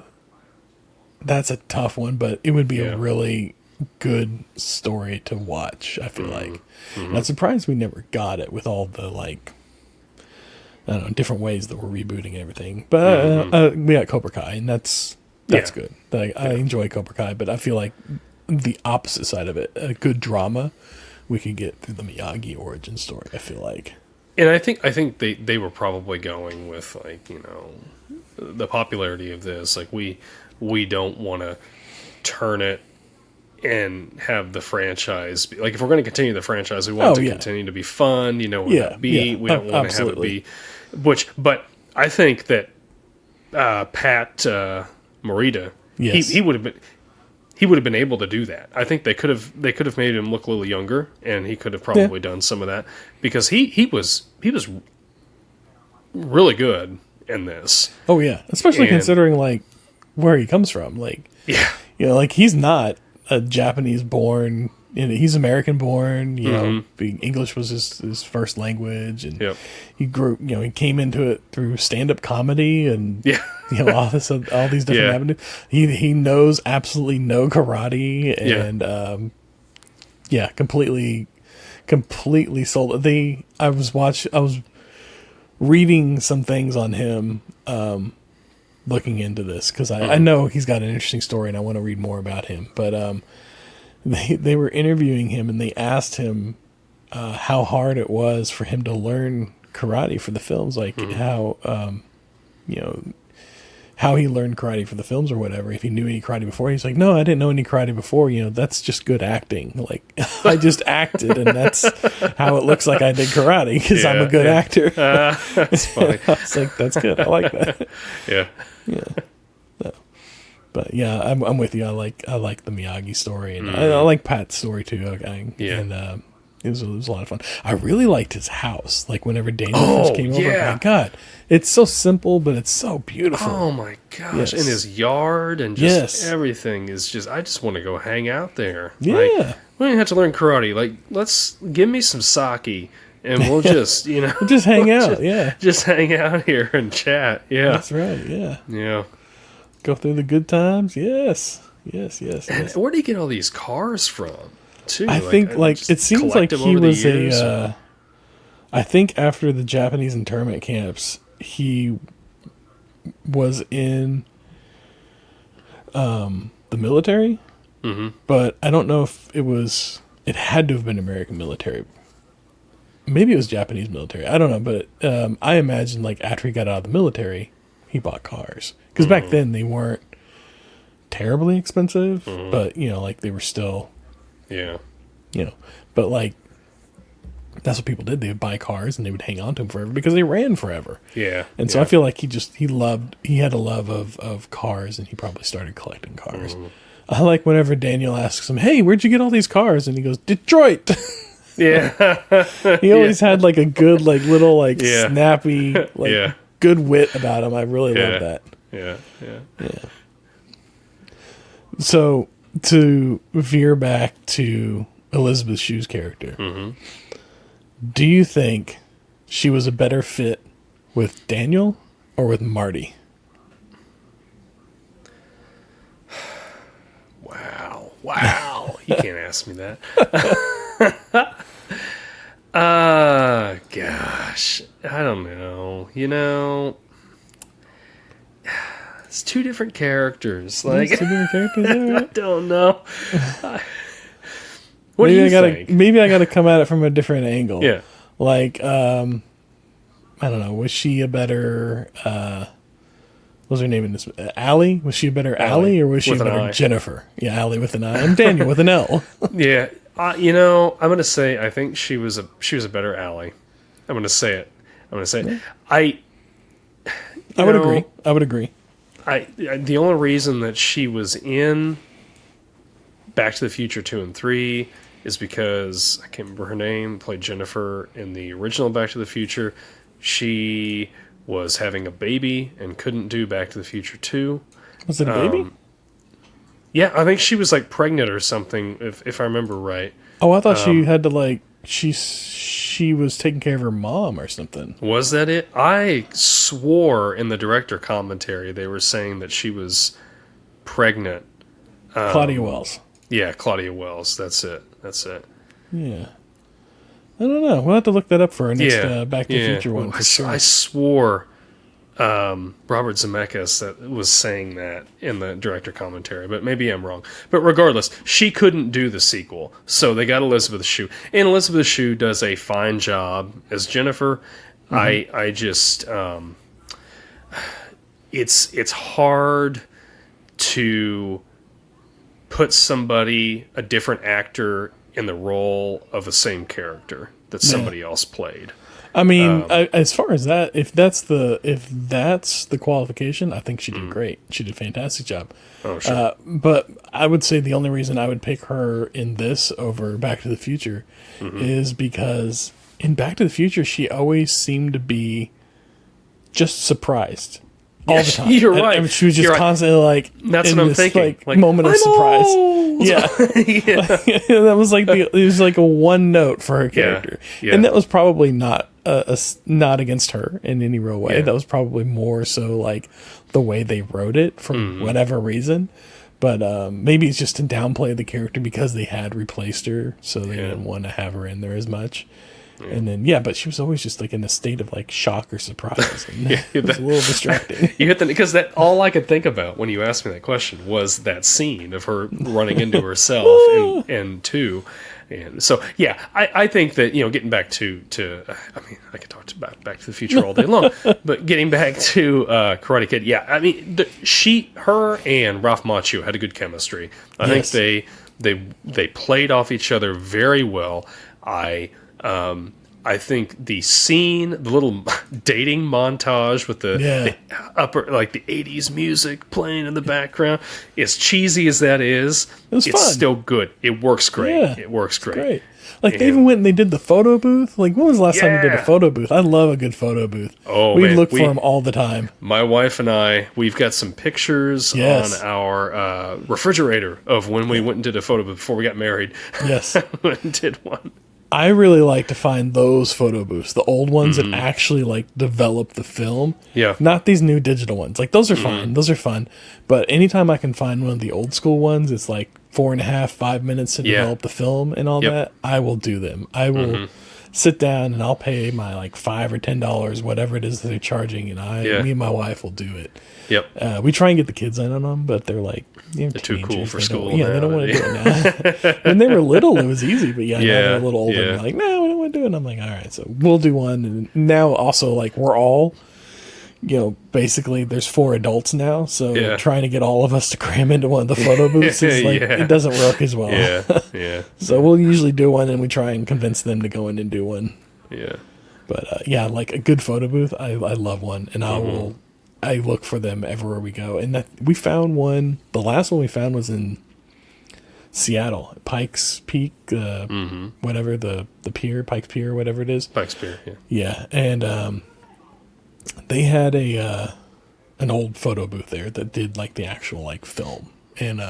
that's a tough one, but it would be a really good story to watch, I feel like. I'm surprised we never got it with all the, like, I don't know, different ways that we're rebooting everything. But we got Cobra Kai, and that's good. Like, I enjoy Cobra Kai, but I feel like the opposite side of it, a good drama, we could get through the Miyagi origin story, I feel like. And I think they were probably going with, like, the popularity of this. Like, we don't want to turn it and have the franchise be, like, if we're going to continue the franchise, we want it to continue to be fun, we don't want to have it be, but I think that Pat Morita, he would have been able to do that. I think they could have made him look a little younger, and he could have probably done some of that, because he was really good in this. Oh yeah, especially considering, like, where he comes from. Like, like, he's not a Japanese-born, he's American born, English was his first language, and he grew, he came into it through stand-up comedy and all these different avenues. He knows absolutely no karate, and completely sold. I was reading some things on him, looking into this, because I know he's got an interesting story and I want to read more about him. But they were interviewing him, and they asked him how hard it was for him to learn karate for the films, like how he learned karate for the films or whatever, if he knew any karate before. He's like, no, I didn't know any karate before. That's just good acting. Like, I just acted, and that's how it looks like I did karate, because I'm a good actor. That's funny. It's like, that's good. I like that. Yeah. So, but yeah, I'm with you. I like the Miyagi story, and I like Pat's story too. And it was a lot of fun. I really liked his house. Like, whenever Daniel first came over, my God, it's so simple, but it's so beautiful. Oh my gosh! And his yard and just everything is just. I just want to go hang out there. Yeah, like, we don't have to learn karate. Like, let's give me some sake, and we'll just just hang out. Just hang out here and chat. Yeah, that's right. Yeah. Go through the good times. Yes. And where do you get all these cars from? Too. I think it seems like he was I think after the Japanese internment camps, he was in the military, but I don't know if it had to have been American military. Maybe it was Japanese military. I don't know, but I imagine, like, after he got out of the military, he bought cars, because back then they weren't terribly expensive, but like, they were still. Yeah. But like, that's what people did. They would buy cars and they would hang on to them forever because they ran forever. Yeah. And so I feel like he had a love of cars, and he probably started collecting cars. I like whenever Daniel asks him, "Hey, where'd you get all these cars?" And he goes, "Detroit." Yeah. He always had like a good, like, little, like, snappy, like, good wit about him. I really love that. Yeah. So, to veer back to Elisabeth Shue's character, do you think she was a better fit with Daniel or with Marty? Wow. You can't ask me that. Gosh. I don't know. It's two different characters. Like, Two different characters? Right? I don't know. What do you think? Maybe I gotta come at it from a different angle. Yeah. Like, I don't know. Was she a better? What was her name in this? Allie? Was she a better Allie, or was she a better Jennifer? Yeah, Allie with an I. I'm Daniel with an L. Yeah. I'm gonna say I think she was a better Allie. I'm gonna say it. I would agree. The only reason that she was in Back to the Future 2 and 3 is because I can't remember her name, played Jennifer in the original Back to the Future. She was having a baby and couldn't do Back to the Future 2. Was it a baby? Yeah, I think she was like pregnant or something, if I remember right. Oh, I thought she had to, like, she was taking care of her mom or something. Was that it? I swore in the director commentary they were saying that she was pregnant. Claudia Wells. Yeah, Claudia Wells. That's it. Yeah. I don't know. We'll have to look that up for our next Back to the Future one. I swore Robert Zemeckis that was saying that in the director commentary, but maybe I'm wrong. But regardless, she couldn't do the sequel, so they got Elisabeth Shue, and Elisabeth Shue does a fine job as Jennifer. I just it's hard to put a different actor in the role of the same character that somebody else played. I mean, as far as that, if that's the qualification, I think she did great. She did a fantastic job. Oh, sure. But I would say the only reason I would pick her in this over Back to the Future is because in Back to the Future, she always seemed to be just surprised. all the time. You're right. And she was just You're right. constantly like, That's in what I'm this, thinking. like moment of I'm surprise. old. Yeah. That was like it was like a one note for her character. Yeah. And that was probably not not against her in any real way. Yeah. That was probably more so like the way they wrote it for whatever reason. But maybe it's just to downplay the character because they had replaced her, so they didn't want to have her in there as much. And then but she was always just like in a state of like shock or surprise. And it was a little distracting. You hit because that all I could think about when you asked me that question was that scene of her running into herself and two. And so, I think that, getting back to I mean, I could talk about Back to the Future all day long, but getting back to Karate Kid, I mean, her and Ralph Macchio had a good chemistry. I think they played off each other very well. I think the scene, the little dating montage with the upper, like the 80s music playing in the background, as cheesy as that is, it's fun. still good. It works great. Yeah, it works great. Great. Like they even went and they did the photo booth. Like when was the last time we did a Yeah. photo booth? I love a good photo booth. Oh, we man, look for them all the time. My wife and I, we've got some pictures on our refrigerator of when we went and did a photo booth before we got married. Yes. Went and did one. I really like to find those photo booths, the old ones that actually like develop the film. Yeah. Not these new digital ones. Like those are fine. Those are fun. But anytime I can find one of the old school ones, it's like 4.5, 5 minutes to develop the film and all that. I will do them. I will sit down and I'll pay my like $5 or $10, whatever it is that they're charging, and me and my wife will do it. Yep. We try and get the kids in on them, but they're like, they're too cool for they school don't- Yeah, they now. don't want to do it now. When they were little, it was easy, but now they're a little older. Yeah. And they're like, no, we don't want to do it. And I'm like, all right, so we'll do one. And now also, like, we're all, basically there's 4 adults now, so trying to get all of us to cram into one of the photo booths is like, it doesn't work as well. Yeah. So we'll usually do one, and we try and convince them to go in and do one. Yeah. But like a good photo booth, I love one, and I look for them everywhere we go. And we found one. The last one we found was in Seattle, Pikes Peak, whatever the pier, Pikes Pier, whatever it is. Pikes Pier, Yeah, and they had an old photo booth there that did like the actual like film, and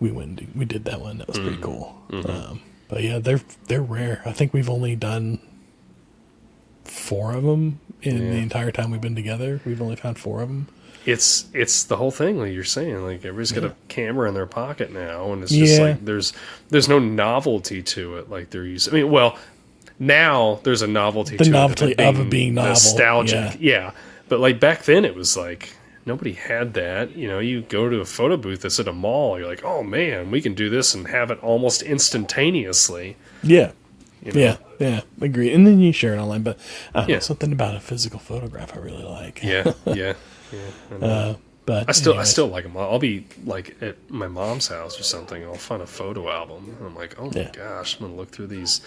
we went and we did that one. That was pretty cool. But yeah, they're rare. I think we've only done 4 of them in the entire time we've been together. We've only found 4 of them. It's the whole thing, like you're saying. Like everybody's got a camera in their pocket now, and it's just like there's no novelty to it. Like they're used. I mean, well, now there's a novelty. The to novelty it of it being novel, nostalgic. Yeah, but like back then, it was like nobody had that. You go to a photo booth that's at a mall. You're like, oh man, we can do this and have it almost instantaneously. Yeah. Yeah, agree. And then you share it online, but I don't know, something about a physical photograph I really like. Yeah. But I still like them. I'll be like at my mom's house or something, and I'll find a photo album, and I'm like, oh my gosh, I'm gonna look through these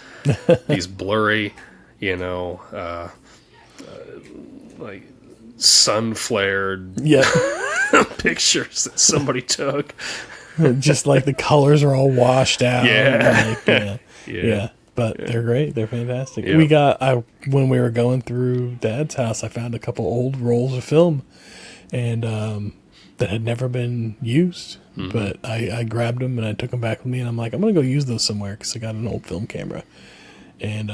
blurry, like sun flared pictures that somebody took. Just like the colors are all washed out. Yeah. But they're great. They're fantastic. Yeah. When we were going through Dad's house, I found a couple old rolls of film, and that had never been used. But I grabbed them and I took them back with me, and I'm like, I'm gonna go use those somewhere because I got an old film camera, and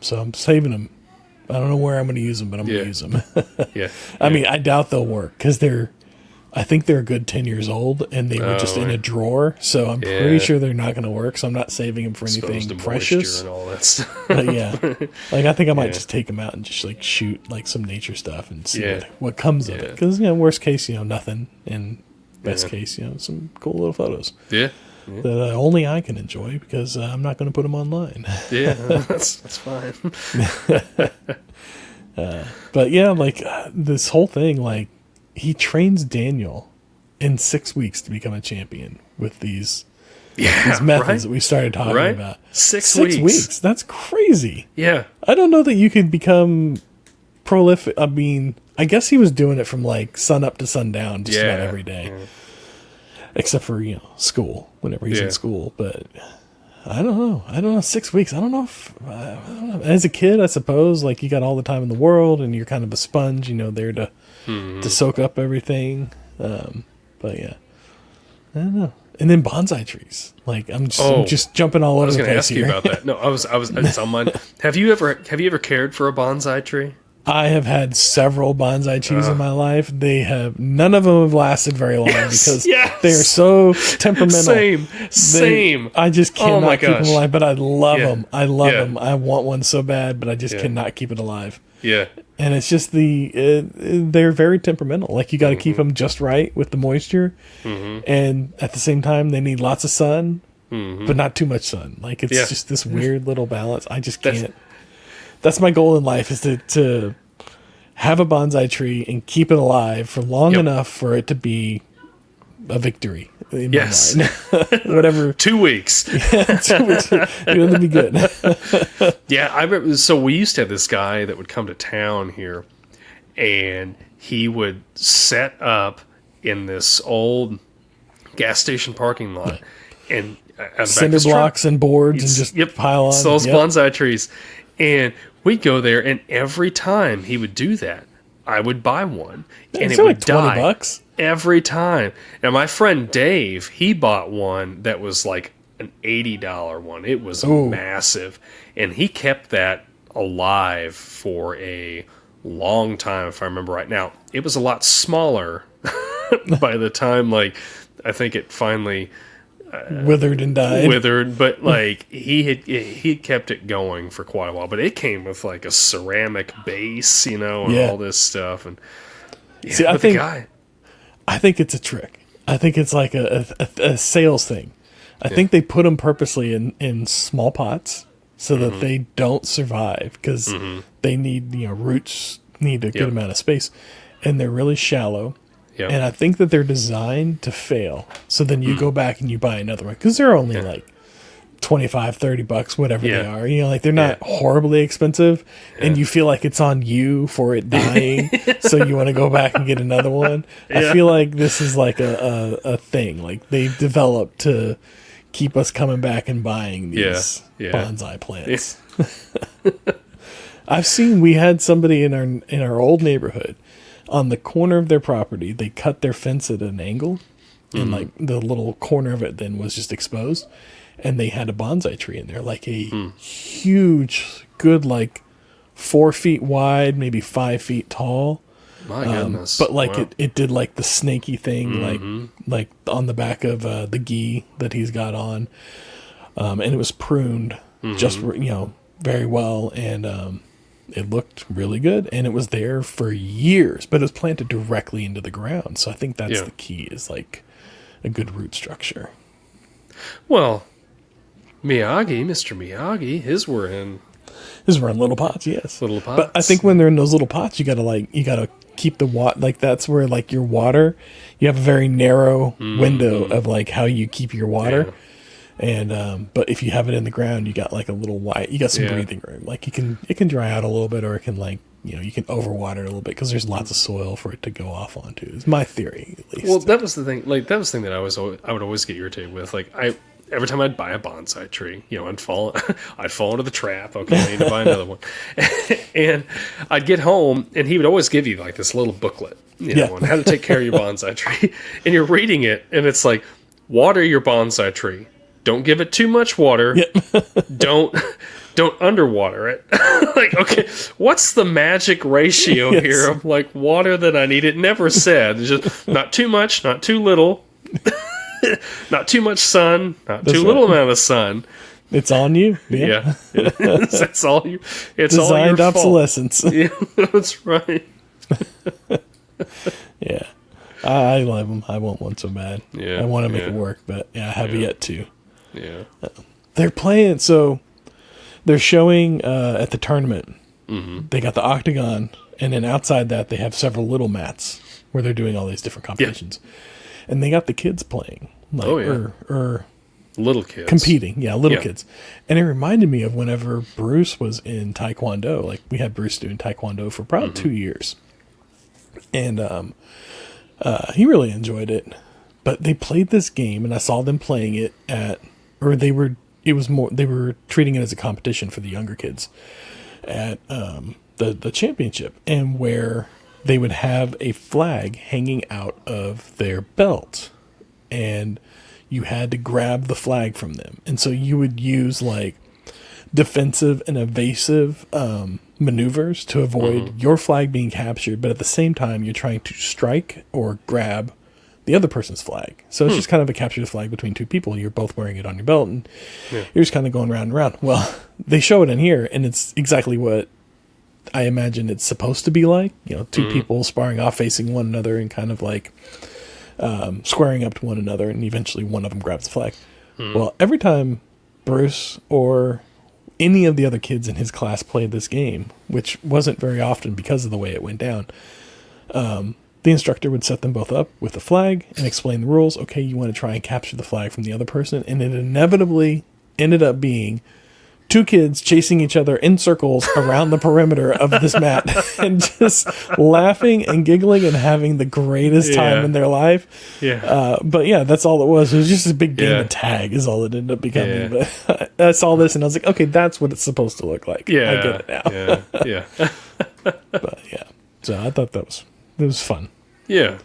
so I'm saving them. I don't know where I'm gonna use them, but I'm gonna use them. I mean, I doubt they'll work because I think they're a good 10 years old, and they were just in a drawer, so I'm pretty sure they're not going to work, so I'm not saving them for anything precious. And all that stuff. But like I think I might just take them out and just like shoot like some nature stuff and see what comes of it. Because worst case, nothing, and best case, some cool little photos. That only I can enjoy because I'm not going to put them online. That's fine. But like this whole thing, like. He trains Daniel in 6 weeks to become a champion with these methods that we started talking about. 6 weeks. That's crazy. Yeah. I don't know that you could become prolific. I mean, I guess he was doing it from like sun up to sundown just about every day. Except for, school, whenever he's in school. But I don't know. 6 weeks. I don't know if I don't know. As a kid, I suppose, like you got all the time in the world, and you're kind of a sponge, there to soak up everything. But yeah, I don't know. And then bonsai trees. Like I'm just jumping all over the place. I was going to ask you about that. No, I was. It's on mine. Have you ever cared for a bonsai tree? I have had several bonsai trees in my life. None of them have lasted very long because they are so temperamental. Same. I just cannot keep them alive, but I love them. I love them. I want one so bad, but I just cannot keep it alive. Yeah. And it's just they're very temperamental. Like you got to keep them just right with the moisture. And at the same time, they need lots of sun, but not too much sun. Like it's just this weird little balance. I just can't. That's my goal in life, is to have a bonsai tree and keep it alive for long enough for it to be a victory in my mind. Whatever. 2 weeks. 2 weeks. It'll be good. Yeah, I remember. So we used to have this guy that would come to town here, and he would set up in this old gas station parking lot, and cinder blocks and boards and just pile on. So those bonsai trees. And we'd go there, and every time he would do that, I would buy one, and it would die $20 every time. Now, my friend Dave, he bought one that was like an $80 one. It was massive, and he kept that alive for a long time, if I remember right. Now, it was a lot smaller by the time, like, I think it finally withered and died. But like he kept it going for quite a while. But it came with like a ceramic base, and all this stuff. And see, I think it's a trick. I think it's like a sales thing. I think they put them purposely in small pots so that they don't survive, because they need roots need a good amount of space, and they're really shallow. Yep. And I think that they're designed to fail. So then you go back and you buy another one, because they're only like $25-$30, whatever they are. Like they're not horribly expensive, and you feel like it's on you for it dying, so you want to go back and get another one. I feel like this is like a thing. Like they've developed to keep us coming back and buying these bonsai plants. We had somebody in our old neighborhood. On the corner of their property, they cut their fence at an angle, and like the little corner of it then was just exposed, and they had a bonsai tree in there, like a huge, good, like 4 feet wide, maybe 5 feet tall. My goodness! But like it did like the snaky thing, like on the back of the gi that he's got on, and it was pruned just very well, and it looked really good, and it was there for years, but it was planted directly into the ground. So I think that's the key, is like a good root structure. Well, Mr. Miyagi, his were in little pots, yes. Little pots. But I think when they're in those little pots, you gotta keep the water, like that's where like your water, you have a very narrow window of like how you keep your water. Yeah. And but if you have it in the ground, you got like a little you got some breathing room. Like it can dry out a little bit, or it can like you can overwater it a little bit, because there's lots of soil for it to go off onto. It's my theory, at least. Well, that was the thing. Like that was the thing that I would always get irritated with. Like every time I'd buy a bonsai tree, I'd fall into the trap. Okay, I need to buy another one. And I'd get home, and he would always give you like this little booklet, on how to take care of your bonsai tree. And you're reading it, and it's like, water your bonsai tree. Don't give it too much water. Don't underwater it. Like, okay, what's the magic ratio here of like water that I need? It never said. It's just not too much, not too little, not too much sun, not too little amount of sun. It's on you. Yeah. That's all you. It's designed all your obsolescence. Fault. Yeah, that's right. Yeah. I love them. I want one so bad. Yeah, I want to make it work, but I have yet to. Yeah. They're playing, so they're showing at the tournament. They got the octagon, and then outside that they have several little mats where they're doing all these different competitions. And they got the kids playing. Like, or little kids. Competing. Yeah, little kids. And it reminded me of whenever Bruce was in Taekwondo. Like, we had Bruce doing Taekwondo for probably 2 years. And he really enjoyed it. But they played this game, and I saw them playing it they were it was more, they were treating it as a competition for the younger kids at the championship, and where they would have a flag hanging out of their belt, and you had to grab the flag from them. And so you would use like defensive and evasive maneuvers to avoid your flag being captured, but at the same time you're trying to strike or grab the other person's flag. So it's just kind of a capture the flag between two people. You're both wearing it on your belt, and you're just kind of going round and round. Well, they show it in here, and it's exactly what I imagine it's supposed to be like. You know, two people sparring off, facing one another, and kind of like squaring up to one another, and eventually one of them grabs the flag. Well, every time Bruce or any of the other kids in his class played this game, which wasn't very often because of the way it went down, the instructor would set them both up with a flag and explain the rules. Okay, you want to try and capture the flag from the other person. And it inevitably ended up being two kids chasing each other in circles around the perimeter of this mat and just laughing and giggling and having the greatest time in their life. But yeah, that's all it was. It was just a big game of tag is all it ended up becoming. But I saw this and I was like, okay, that's what it's supposed to look like. I get it now. But yeah, so I thought it was fun. Yeah.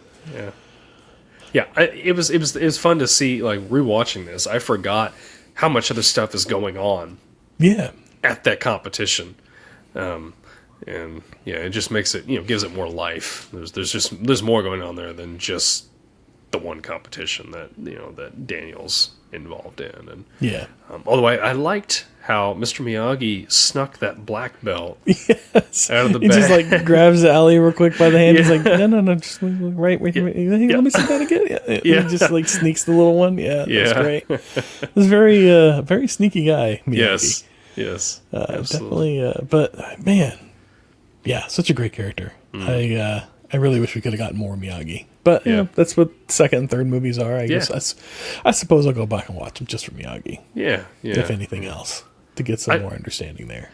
It was fun to see, like, rewatching this. I forgot how much other stuff is going on. Yeah. At that competition, and it just makes it, gives it more life. There's more going on there than just the one competition that that Daniel's involved in. And although I liked how Mr. Miyagi snuck that black belt out of the bag. He just like grabs Allie real quick by the hand. He's like, no, just wait. Hey, let me see that again. He just like sneaks the little one. That's great. This very sneaky guy, Miyagi. Yes, definitely. But man, such a great character. I really wish we could have gotten more Miyagi. But that's what second and third movies are. I guess I suppose I'll go back and watch them just for Miyagi. If anything else, to get some more understanding there.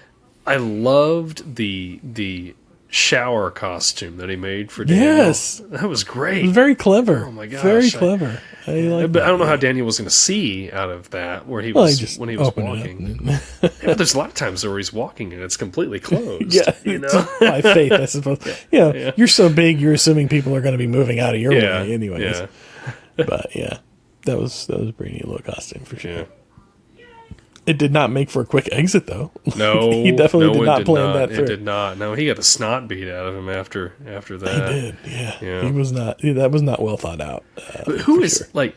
I loved the shower costume that he made for Daniel. Yes, that was great. It was very clever. Oh my gosh, very clever. But I don't know how Daniel was going to see out of that where he was when he was walking. But there's a lot of times where he's walking and it's completely closed. By faith, I suppose. You're so big, you're assuming people are going to be moving out of your way, anyways. But that was a pretty neat little costume for sure. It did not make for a quick exit, though. No, he definitely did not plan that through. It did not. No, he got the snot beat out of him after that. He did. Yeah. He was not. That was not well thought out. But who is like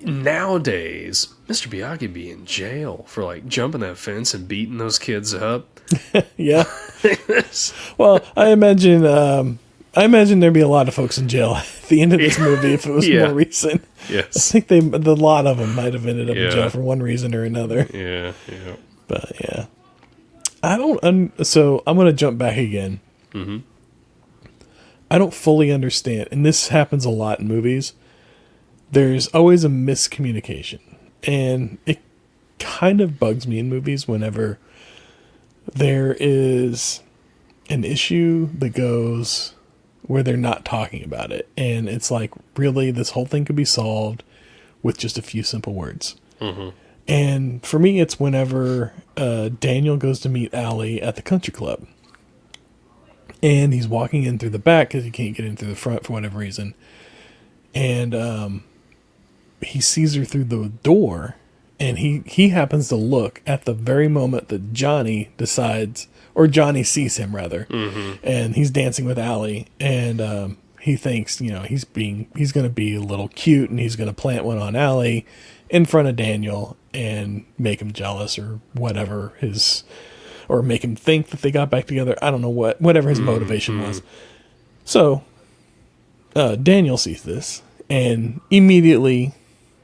nowadays? Mr. Miyagi be in jail for like jumping that fence and beating those kids up. Yeah. Well, I imagine there'd be a lot of folks in jail at the end of this movie if it was more recent. Yes. I think the lot of them might have ended up in jail for one reason or another. Yeah. But I don't. So I'm going to jump back again. Mm-hmm. I don't fully understand, and this happens a lot in movies. There's always a miscommunication, and it kind of bugs me in movies whenever there is an issue that goes where they're not talking about it. And it's like, really, this whole thing could be solved with just a few simple words. Mm-hmm. And for me, it's whenever Daniel goes to meet Allie at the country club. And he's walking in through the back because he can't get in through the front for whatever reason. And he sees her through the door. And he happens to look at the very moment that Johnny decides... Or Johnny sees him, rather. Mm-hmm. And he's dancing with Allie. And he thinks, he's going to be a little cute. And he's going to plant one on Allie in front of Daniel and make him jealous or whatever or make him think that they got back together. I don't know whatever his motivation was. So Daniel sees this and immediately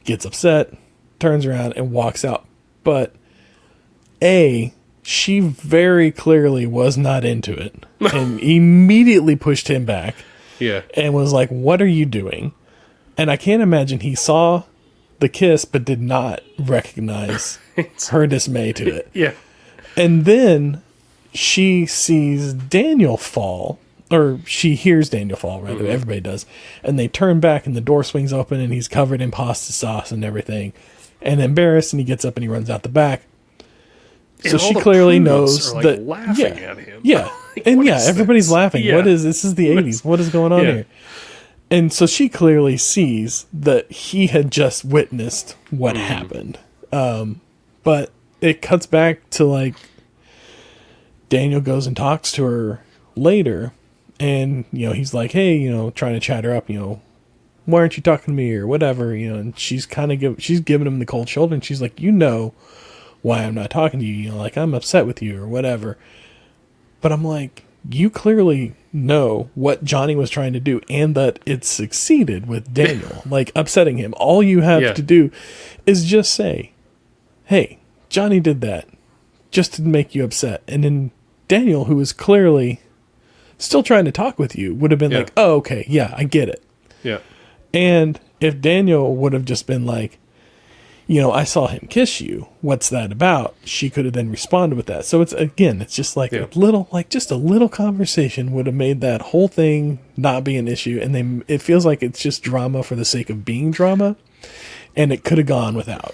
gets upset, turns around and walks out. But she very clearly was not into it and immediately pushed him back. Yeah. And was like, what are you doing? And I can't imagine he saw the kiss but did not recognize her dismay to it. Yeah. And then she sees Daniel fall, or she hears Daniel fall, rather. Mm-hmm. Everybody does. And they turn back and the door swings open and he's covered in pasta sauce and everything. and embarrassed, and he gets up and he runs out the back. And so all she the clearly prudes knows are, like, that laughing at him. Yeah, Like, and what yeah, is everybody's this? laughing. Yeah. What is this? Is the '80s? What is going on here? And so she clearly sees that he had just witnessed what happened. But it cuts back to like Daniel goes and talks to her later, and he's like, "Hey, trying to chat her up, why aren't you talking to me or whatever, and she's kind of she's giving him the cold shoulder, and she's like, why I'm not talking to you, like I'm upset with you or whatever. But I'm like, you clearly know what Johnny was trying to do and that it succeeded with Daniel, like upsetting him. All you have to do is just say, hey, Johnny did that just to make you upset. And then Daniel, who is clearly still trying to talk with you, would have been like, oh, okay, yeah, I get it. Yeah. And if Daniel would have just been like, I saw him kiss you. What's that about? She could have then responded with that. So it's just like a little conversation would have made that whole thing not be an issue. And it feels like it's just drama for the sake of being drama. And it could have gone without.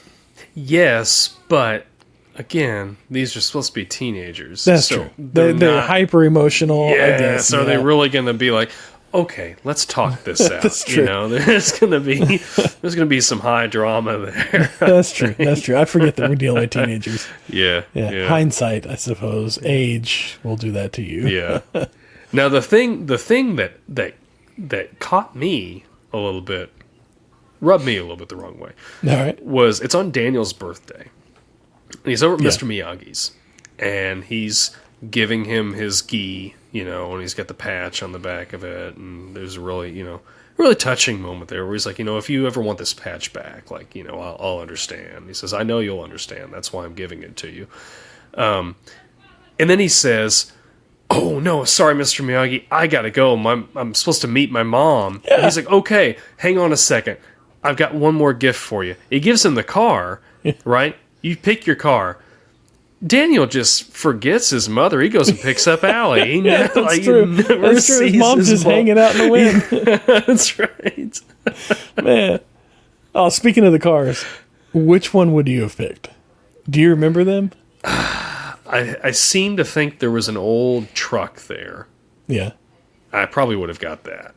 Yes, but again, these are supposed to be teenagers. That's true. They're hyper emotional. Yeah, I guess. so they're really going to be like, okay, let's talk this out. That's true. There's going to be some high drama there. That's true. That's true. I forget that we're dealing with teenagers. Yeah. Hindsight, I suppose. Age will do that to you. Yeah. Now the thing that caught me a little bit, rubbed me a little bit the wrong way. All right. Was it's on Daniel's birthday. And he's over at Mr. Miyagi's, and he's giving him his gi, and he's got the patch on the back of it, and there's a really touching moment there where he's like, if you ever want this patch back, like, I'll understand. He says, I know you'll understand. That's why I'm giving it to you. And then he says, oh, no, sorry, Mr. Miyagi, I gotta go. I'm supposed to meet my mom. Yeah. And he's like, okay, hang on a second. I've got one more gift for you. He gives him the car, right? You pick your car. Daniel just forgets his mother. He goes and picks up Allie. That's true. That's true. His mom's just hanging out in the wind. That's right. Man. Oh, speaking of the cars, which one would you have picked? Do you remember them? I seem to think there was an old truck there. Yeah. I probably would have got that.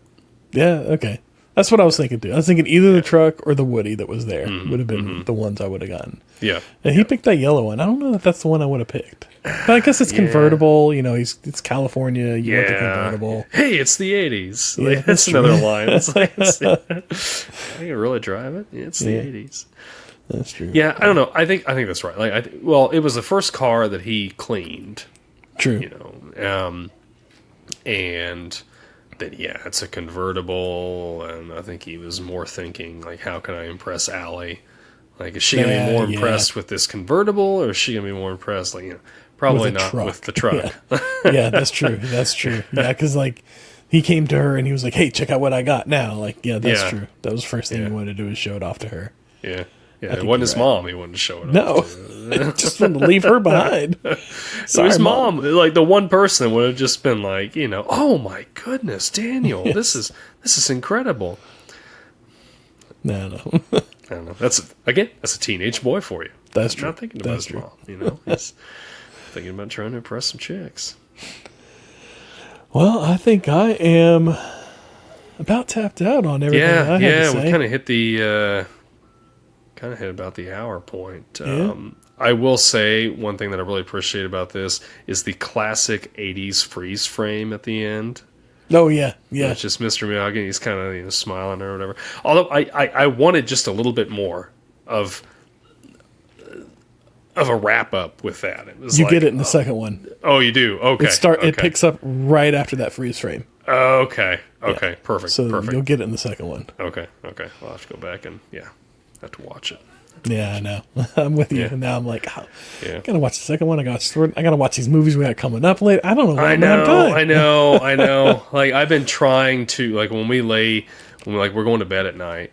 Yeah, okay. That's what I was thinking, too. I was thinking either the truck or the Woody that was there would have been the ones I would have gotten. Yeah. And he picked that yellow one. I don't know if that's the one I would have picked. But I guess it's convertible. It's California. You want the convertible. Hey, it's the 80s. Yeah, that's another line. It's like, I can really drive it. It's the 80s. That's true. Yeah, I don't know. I think that's right. Like, it was the first car that he cleaned. True. And then it's a convertible, and I think he was more thinking like, how can I impress Allie? Like, is she gonna be more impressed with this convertible, or is she gonna be more impressed, like, probably not with the truck? Yeah, that's true. That's true. Yeah, because like he came to her and he was like, "Hey, check out what I got now." Like, that's true. That was the first thing he wanted to do is show it off to her. Yeah. Yeah, it wasn't his mom he wanted to show it off to. Just wanted to leave her behind. Sorry, his mom, like the one person would have just been like, oh my goodness, Daniel, this is incredible. No. I don't know. That's a teenage boy for you. That's He's true. Not thinking about his mom, He's thinking about trying to impress some chicks. Well, I think I am about tapped out on everything I had to say. We kind of hit the... hit about the hour point. I will say one thing that I really appreciate about this is the classic 80s freeze frame at the end. Oh, yeah. It's just Mr. Miyagi. He's kind of smiling or whatever. Although I wanted just a little bit more of a wrap up with that. It was get it in the second one. Oh, you do? Okay. It picks up right after that freeze frame. Okay. Perfect. So Perfect. You'll get it in the second one. Okay. I'll have to go back and have to watch it. Yeah, I know. I'm with you. And now I'm like, I gotta watch the second one. I gotta watch these movies we got coming up later. I don't know. I know. Like, I've been trying to, like, when we're going to bed at night,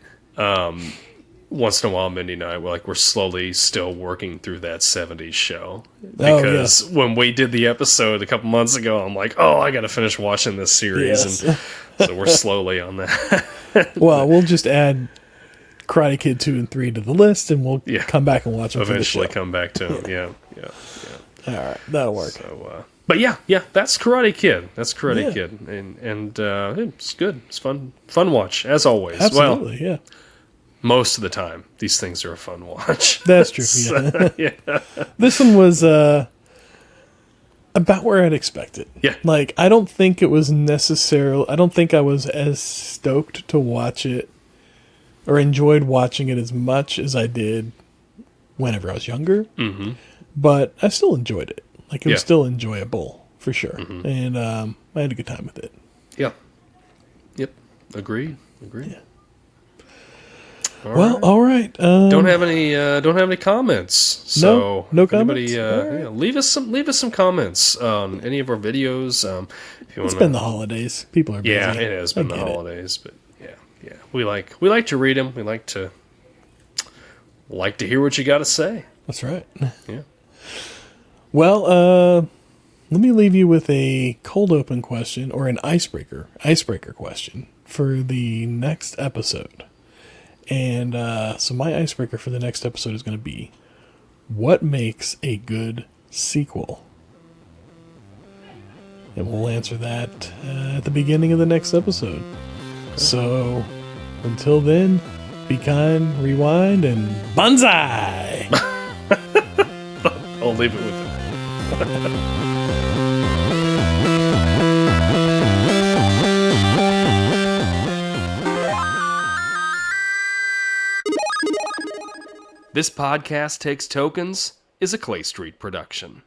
once in a while, Mindy and I, we're slowly still working through that 70s show. Because when we did the episode a couple months ago, I'm like, I gotta finish watching this series. Yes. And so we're slowly on that. Well, we'll just add Karate Kid 2 and 3 to the list, and we'll come back and watch them eventually for the show. come back to them. Yeah. All right, that'll work. So, but yeah, that's Karate Kid. That's Karate Kid, and it's good. It's fun watch as always. Absolutely, well, most of the time, these things are a fun watch. That's true. This one was about where I'd expect it. Yeah. Like, I don't think it was necessarily... I don't think I was as stoked to watch it or enjoyed watching it as much as I did whenever I was younger. Mm-hmm. But I still enjoyed it. Like, it was still enjoyable, for sure. Mm-hmm. And I had a good time with it. Yeah. Yep. Agreed. Yeah. All right. Don't have any comments. So no comments. Right. Leave us some comments on any of our videos. If you it's been the holidays. People are busy. Yeah, it has been the holidays, but yeah. We like to read them. We like to hear what you got to say. That's right. Yeah. Well, let me leave you with a cold open question or an icebreaker question for the next episode. And so my icebreaker for the next episode is going to be, what makes a good sequel? And we'll answer that at the beginning of the next episode. Okay. So until then, be kind, rewind, and Bonsai! I'll leave it with it. This Podcast Takes Tokens is a Clay Street production.